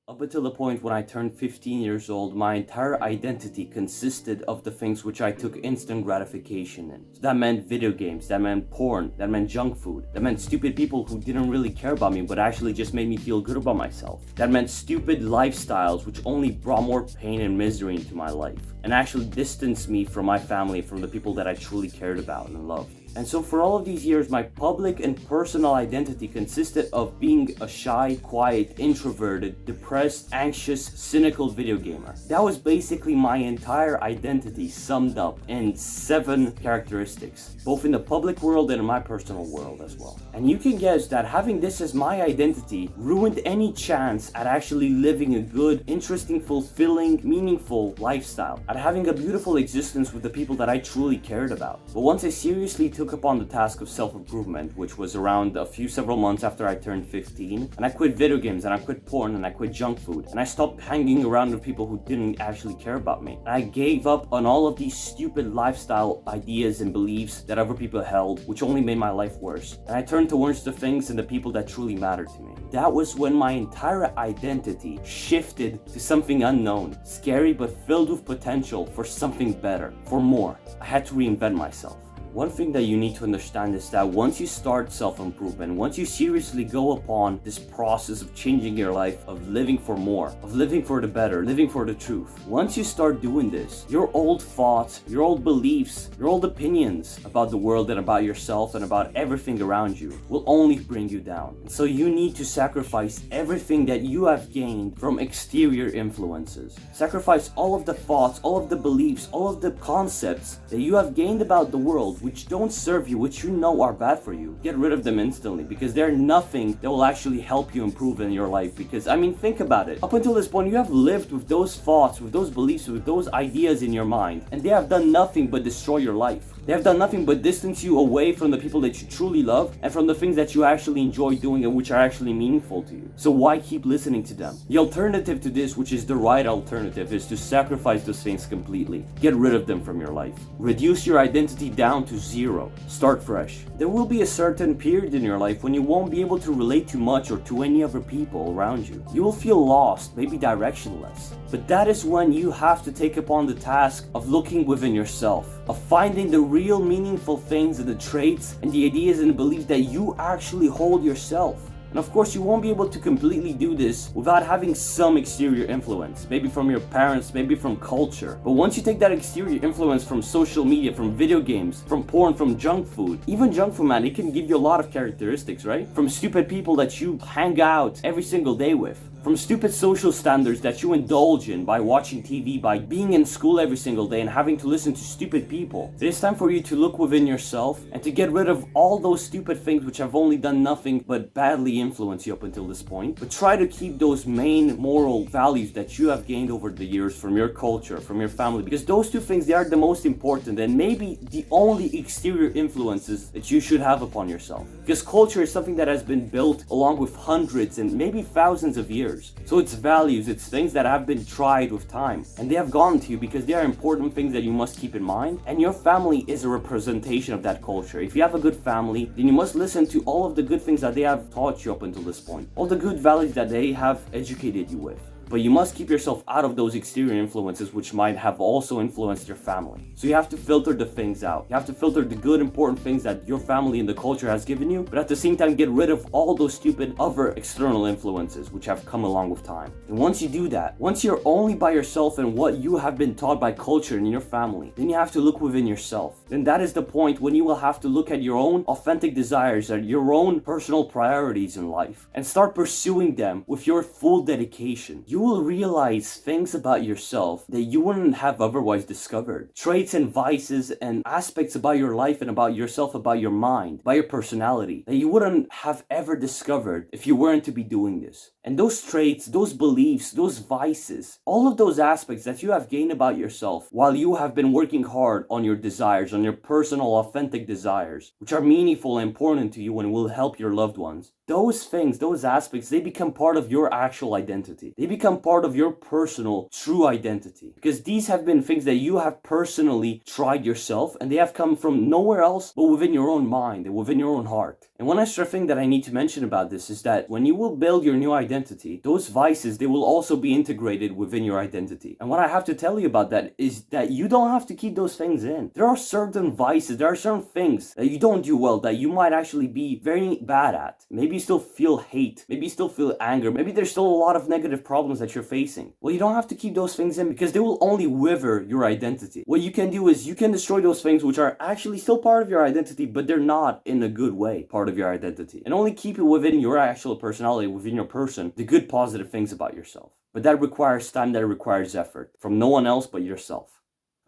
Up until the point when I turned 15 years old, my entire identity consisted of the things which I took instant gratification in. So that meant video games, that meant porn, that meant junk food, that meant stupid people who didn't really care about me but actually just made me feel good about myself. That meant stupid lifestyles which only brought more pain and misery into my life and actually distanced me from my family, from the people that I truly cared about and loved. And so for all of these years, my public and personal identity consisted of being a shy, quiet, introverted, depressed, anxious, cynical video gamer. That was basically my entire identity summed up in 7 characteristics, both in the public world and in my personal world as well. And you can guess that having this as my identity ruined any chance at actually living a good, interesting, fulfilling, meaningful lifestyle, at having a beautiful existence with the people that I truly cared about. But once I seriously took upon the task of self-improvement, which was around several months after I turned 15, and I quit video games, and I quit porn, and I quit junk food, and I stopped hanging around with people who didn't actually care about me. And I gave up on all of these stupid lifestyle ideas and beliefs that other people held, which only made my life worse. And I turned towards the things and the people that truly mattered to me. That was when my entire identity shifted to something unknown, scary but filled with potential for something better, for more. I had to reinvent myself. One thing that you need to understand is that once you start self-improvement, once you seriously go upon this process of changing your life, of living for more, of living for the better, living for the truth, once you start doing this, your old thoughts, your old beliefs, your old opinions about the world and about yourself and about everything around you will only bring you down. So you need to sacrifice everything that you have gained from exterior influences. Sacrifice all of the thoughts, all of the beliefs, all of the concepts that you have gained about the world which don't serve you, which you know are bad for you. Get rid of them instantly, because they're nothing that will actually help you improve in your life. Because, I mean, think about it. Up until this point, you have lived with those thoughts, with those beliefs, with those ideas in your mind, and they have done nothing but destroy your life. They have done nothing but distance you away from the people that you truly love and from the things that you actually enjoy doing and which are actually meaningful to you. So why keep listening to them? The alternative to this, which is the right alternative, is to sacrifice those things completely. Get rid of them from your life. Reduce your identity down to 0. Start fresh. There will be a certain period in your life when you won't be able to relate to much or to any other people around you. You will feel lost, maybe directionless. But that is when you have to take upon the task of looking within yourself, of finding the real meaningful things and the traits and the ideas and the beliefs that you actually hold yourself. And of course, you won't be able to completely do this without having some exterior influence, maybe from your parents, maybe from culture. But once you take that exterior influence from social media, from video games, from porn, from junk food, even junk food, man, it can give you a lot of characteristics, right? From stupid people that you hang out every single day with. From stupid social standards that you indulge in by watching TV, by being in school every single day and having to listen to stupid people. It is time for you to look within yourself and to get rid of all those stupid things which have only done nothing but badly influence you up until this point. But try to keep those main moral values that you have gained over the years from your culture, from your family, because those 2 things, they are the most important and maybe the only exterior influences that you should have upon yourself. Because culture is something that has been built along with hundreds and maybe thousands of years. So it's values, it's things that have been tried with time, and they have gone to you because they are important things that you must keep in mind, and your family is a representation of that culture. If you have a good family, then you must listen to all of the good things that they have taught you up until this point, all the good values that they have educated you with. But you must keep yourself out of those exterior influences which might have also influenced your family. So you have to filter the things out. You have to filter the good, important things that your family and the culture has given you, but at the same time get rid of all those stupid other external influences which have come along with time. And once you do that, once you're only by yourself and what you have been taught by culture and your family, then you have to look within yourself. Then that is the point when you will have to look at your own authentic desires and your own personal priorities in life and start pursuing them with your full dedication. You will realize things about yourself that you wouldn't have otherwise discovered. Traits and vices and aspects about your life and about yourself, about your mind, about your personality, that you wouldn't have ever discovered if you weren't to be doing this. And those traits, those beliefs, those vices, all of those aspects that you have gained about yourself while you have been working hard on your desires, on your personal authentic desires, which are meaningful and important to you and will help your loved ones, those things, those aspects, they become part of your actual identity. They become part of your personal, true identity. Because these have been things that you have personally tried yourself, and they have come from nowhere else but within your own mind and within your own heart. And one extra thing that I need to mention about this is that when you will build your new identity, those vices, they will also be integrated within your identity. And what I have to tell you about that is that you don't have to keep those things in. There are certain vices, there are certain things that you don't do well, that you might actually be very bad at. Maybe you still feel hate, maybe you still feel anger, maybe there's still a lot of negative problems that you're facing. Well, you don't have to keep those things in because they will only wither your identity. What you can do is you can destroy those things which are actually still part of your identity, but they're not in a good way part of your identity. And only keep it within your actual personality, within your person, the good positive things about yourself. But that requires time, that requires effort from no one else but yourself.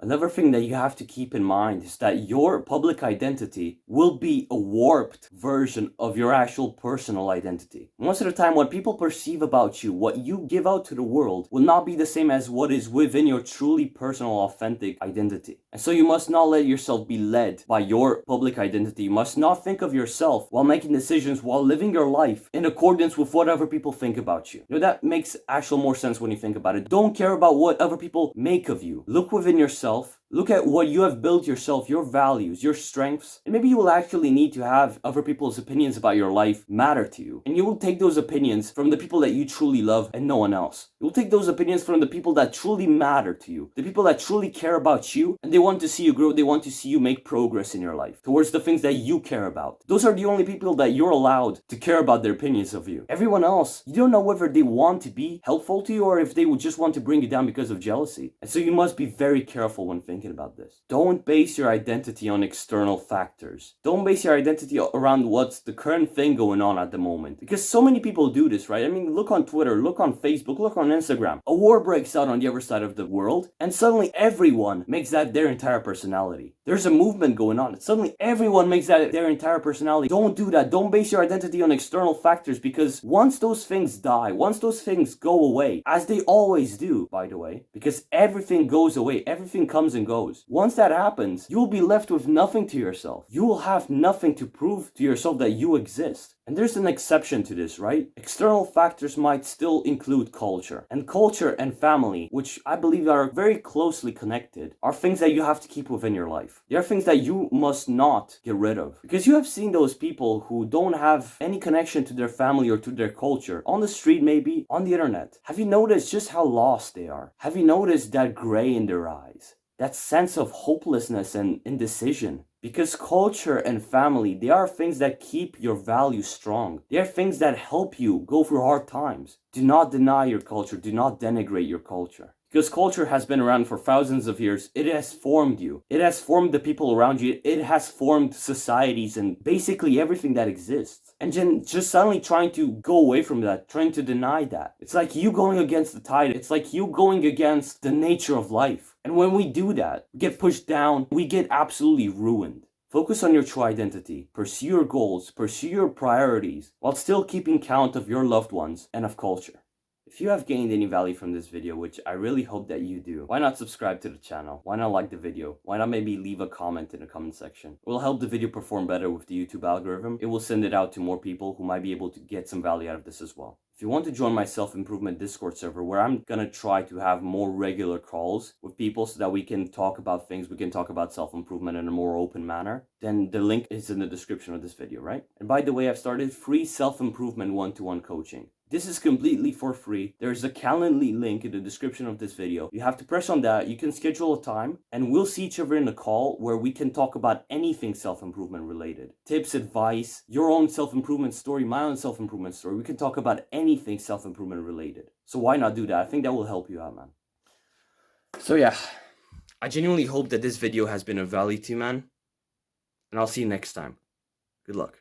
Another thing that you have to keep in mind is that your public identity will be a warped version of your actual personal identity. Most of the time, what people perceive about you, what you give out to the world, will not be the same as what is within your truly personal, authentic identity. And so you must not let yourself be led by your public identity. You must not think of yourself while making decisions, while living your life in accordance with what other people think about you. You know, that makes actual more sense when you think about it. Don't care about what other people make of you. Look within yourself. Look at what you have built yourself, your values, your strengths, and maybe you will actually need to have other people's opinions about your life matter to you. And you will take those opinions from the people that you truly love and no one else. You will take those opinions from the people that truly matter to you, the people that truly care about you, and they want to see you grow, they want to see you make progress in your life towards the things that you care about. Those are the only people that you're allowed to care about their opinions of you. Everyone else, you don't know whether they want to be helpful to you or if they would just want to bring you down because of jealousy. And so you must be very careful when thinking about this. Don't base your identity on external factors. Don't base your identity around what's the current thing going on at the moment. Because so many people do this, right? I mean, look on Twitter, look on Facebook, look on Instagram. A war breaks out on the other side of the world, and suddenly everyone makes that their entire personality. There's a movement going on, and suddenly everyone makes that their entire personality. Don't do that. Don't base your identity on external factors, because once those things die, once those things go away, as they always do, by the way, because everything goes away, everything comes and goes. Once that happens, you will be left with nothing to yourself. You will have nothing to prove to yourself that you exist. And there's an exception to this, right? External factors might still include culture. And culture and family, which I believe are very closely connected, are things that you have to keep within your life. They are things that you must not get rid of. Because you have seen those people who don't have any connection to their family or to their culture, on the street maybe, on the internet. Have you noticed just how lost they are? Have you noticed that gray in their eyes? That sense of hopelessness and indecision. Because culture and family, they are things that keep your values strong. They are things that help you go through hard times. Do not deny your culture. Do not denigrate your culture. Because culture has been around for thousands of years. It has formed you. It has formed the people around you. It has formed societies and basically everything that exists. And then just suddenly trying to go away from that, trying to deny that. It's like you going against the tide. It's like you going against the nature of life. And when we do that, we get pushed down, we get absolutely ruined. Focus on your true identity, pursue your goals, pursue your priorities, while still keeping count of your loved ones and of culture. If you have gained any value from this video, which I really hope that you do, why not subscribe to the channel? Why not like the video? Why not maybe leave a comment in the comment section? It will help the video perform better with the YouTube algorithm. It will send it out to more people who might be able to get some value out of this as well. If you want to join my self-improvement Discord server, where I'm gonna try to have more regular calls with people so that we can talk about things, we can talk about self-improvement in a more open manner, then the link is in the description of this video, right? And by the way, I've started free self-improvement one-to-one coaching. This is completely for free. There's a Calendly link in the description of this video. You have to press on that. You can schedule a time and we'll see each other in a call where we can talk about anything self-improvement related. Tips, advice, your own self-improvement story, my own self-improvement story. We can talk about anything self-improvement related. So why not do that? I think that will help you out, man. So yeah, I genuinely hope that this video has been of value to you, man. And I'll see you next time. Good luck.